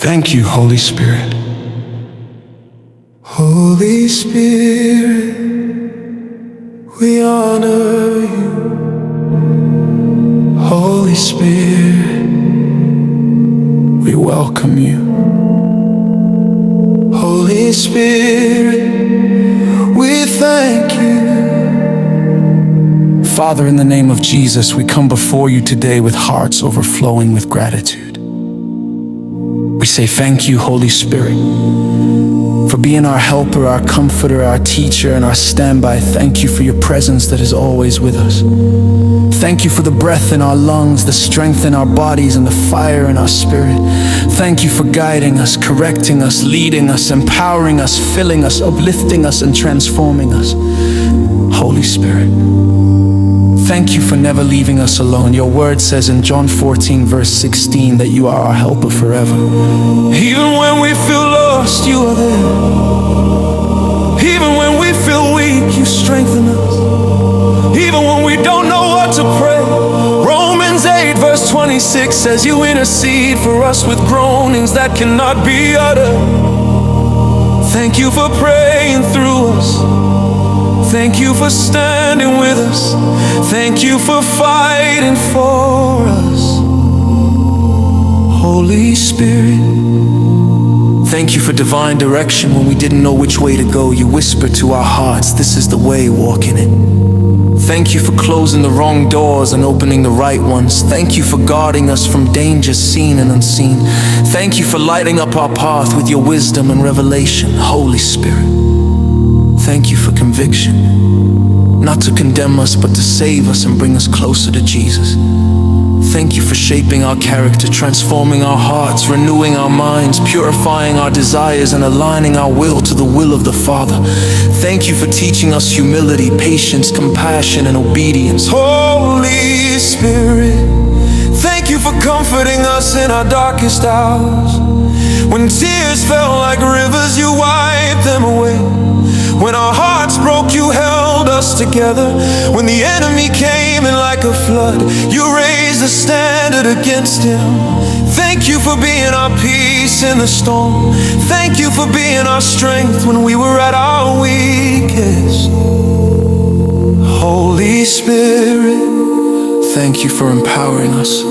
Thank you, Holy Spirit. Holy Spirit, we honor you. Holy Spirit, we welcome you. Holy Spirit, we thank you. Father, in the name of Jesus, we come before you today with hearts overflowing with gratitude. We say thank you, Holy Spirit, for being our helper, our comforter, our teacher, and our standby. Thank you for your presence that is always with us. Thank you for the breath in our lungs, the strength in our bodies, and the fire in our spirit. Thank you for guiding us, correcting us, leading us, empowering us, filling us, uplifting us, and transforming us. Holy Spirit, thank you for never leaving us alone. Your word says in John 14, verse 16, that you are our helper forever. Even when we feel lost, you are there. Even when we feel weak, you strengthen us. Even when we don't know what to pray, Romans 8, verse 26 says you intercede for us with groanings that cannot be uttered. Thank you for praying through us. Thank you for standing with us. Thank you for fighting for us. Holy Spirit, thank you for divine direction when we didn't know which way to go. You whispered to our hearts, this is the way, walk in it. Thank you for closing the wrong doors and opening the right ones. Thank you for guarding us from dangers seen and unseen. Thank you for lighting up our path with your wisdom and revelation. Holy Spirit, thank you for conviction, not to condemn us, but to save us and bring us closer to Jesus. Thank you for shaping our character, transforming our hearts, renewing our minds, purifying our desires, and aligning our will to the will of the Father. Thank you for teaching us humility, patience, compassion, and obedience. Holy Spirit, thank you for comforting us in our darkest hours. When tears felt like rivers, you wiped them away. When our hearts broke, you held us together. When the enemy came in like a flood, you raised the standard against him. Thank you for being our peace in the storm. Thank you for being our strength when we were at our weakest. Holy Spirit, thank you for empowering us.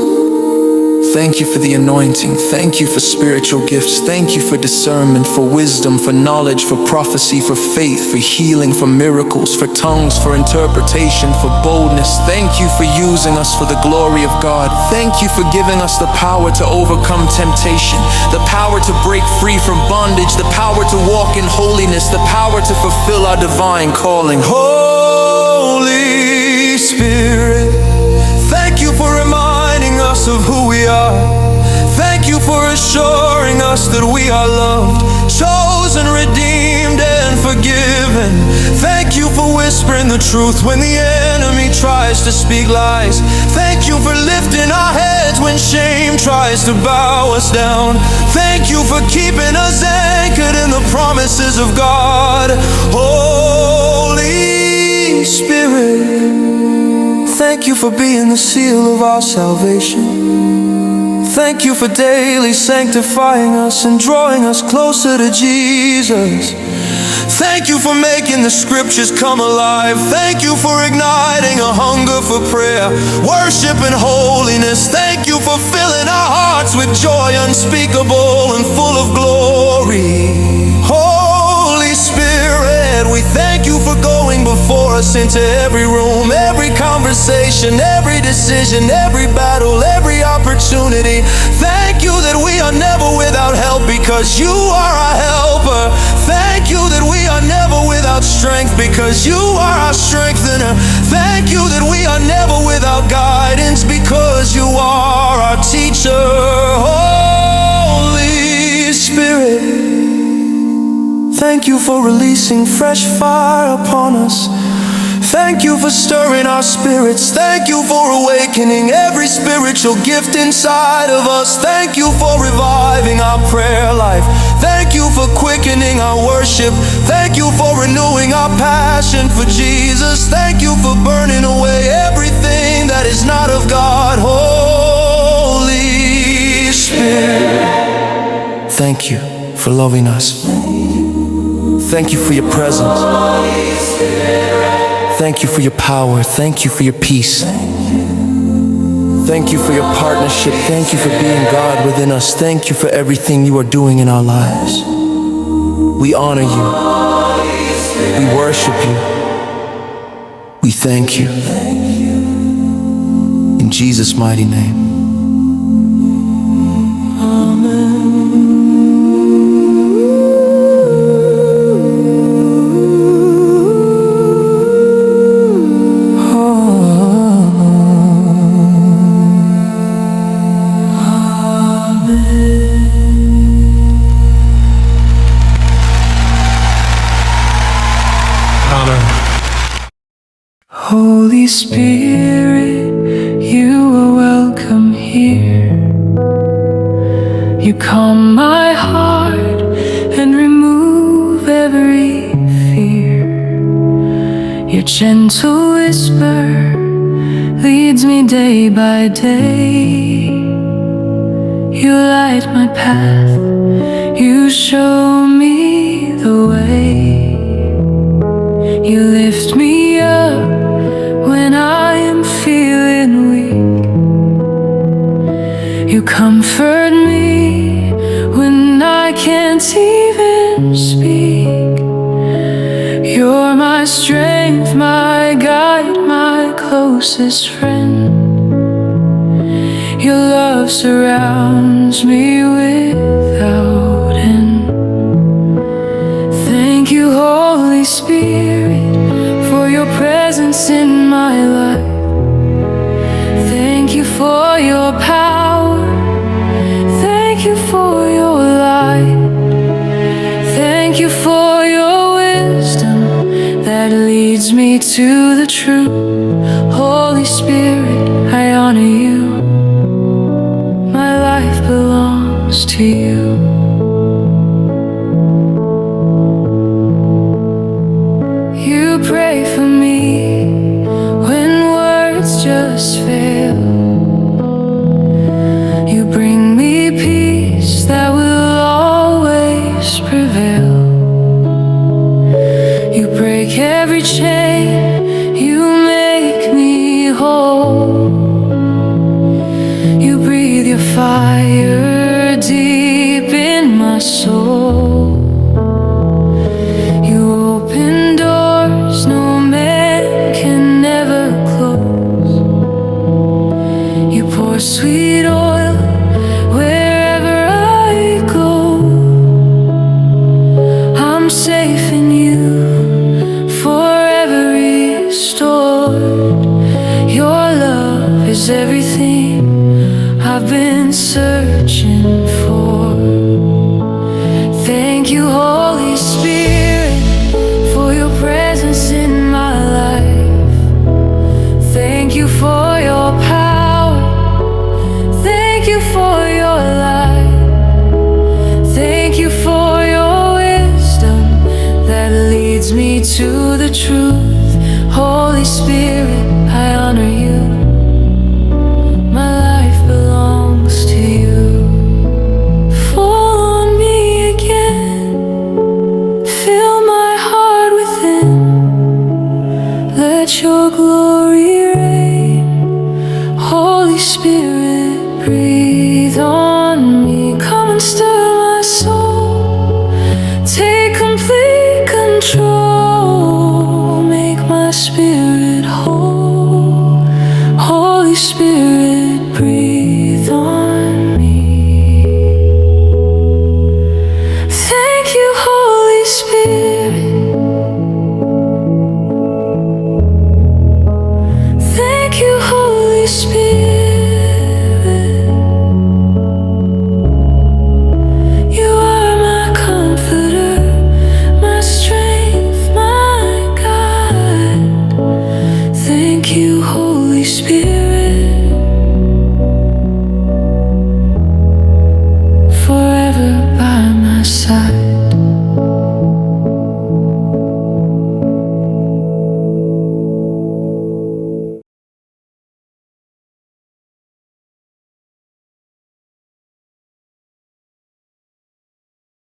Thank you for the anointing. Thank you for spiritual gifts. Thank you for discernment, for wisdom, for knowledge, for prophecy, for faith, for healing, for miracles, for tongues, for interpretation, for boldness. Thank you for using us for the glory of God. Thank you for giving us the power to overcome temptation, the power to break free from bondage, the power to walk in holiness, the power to fulfill our divine calling. Holy Spirit, thank you for reminding us of who we are. Thank you for assuring us that we are loved, chosen, redeemed, and forgiven. Thank you for whispering the truth when the enemy tries to speak lies. Thank you for lifting our heads when shame tries to bow us down. Thank you for keeping us anchored in the promises of God. Holy Spirit, thank you for being the seal of our salvation. Thank you for daily sanctifying us and drawing us closer to Jesus. Thank you for making the scriptures come alive. Thank you for igniting a hunger for prayer, worship, and holiness. Thank you for filling our hearts with joy unspeakable and full of glory. Holy Spirit, we thank you for going before us into every room, every conversation, every decision, every battle, every opportunity. Thank you that we are never without help because you are our helper. Thank you that we are never without strength because you are our strengthener. Thank you that we are never without guidance because you are our teacher. Holy Spirit, thank you for releasing fresh fire upon us. Thank you for stirring our spirits. Thank you for awakening every spiritual gift inside of us. Thank you for reviving our prayer life. Thank you for quickening our worship. Thank you for renewing our passion for Jesus. Thank you for burning away everything that is not of God. Holy Spirit, thank you for loving us. Thank you for your presence. Thank you for your power. Thank you for your peace. Thank you for your partnership. Thank you for being God within us. Thank you for everything you are doing in our lives. We honor you. We worship you. We thank you. In Jesus' mighty name. Holy Spirit, you are welcome here. You calm my heart and remove every fear. Your gentle whisper leads me day by day. You light my path, you show me the way. You lift me up when I am feeling weak. You comfort me when I can't even speak. You're my strength, my guide, my closest friend. Your love surrounds me without end. Thank you, Holy Spirit, for your presence in my life. Thank you for your power. Thank you for your light. Thank you for your wisdom that leads me to the truth. Holy Spirit, I honor you. My life belongs to you. You pray for me when words just fail. You bring me peace that will always prevail. You break every chain, you make me whole. You breathe your fire deep in my soul. You open doors no man can ever close. You pour sweet oil wherever I go. I'm safe in you, forever restored. Your love is everything I've been searching for. Thank you, Holy Spirit, for your presence in my life. Thank you for your power. Thank you for your light. Thank you for your wisdom that leads me to the truth. Holy Spirit, I honor you. My life belongs to you. Fall on me again. Fill my heart within. Let your glory reign. Holy Spirit, breathe on me. Come and stir my soul. Take complete control. Make my spirit whole. Holy Spirit, breathe on me. Thank you, Holy Spirit. Thank you, Holy Spirit. You are my comforter, my strength, my guide. Thank you, Holy Spirit, forever by my side.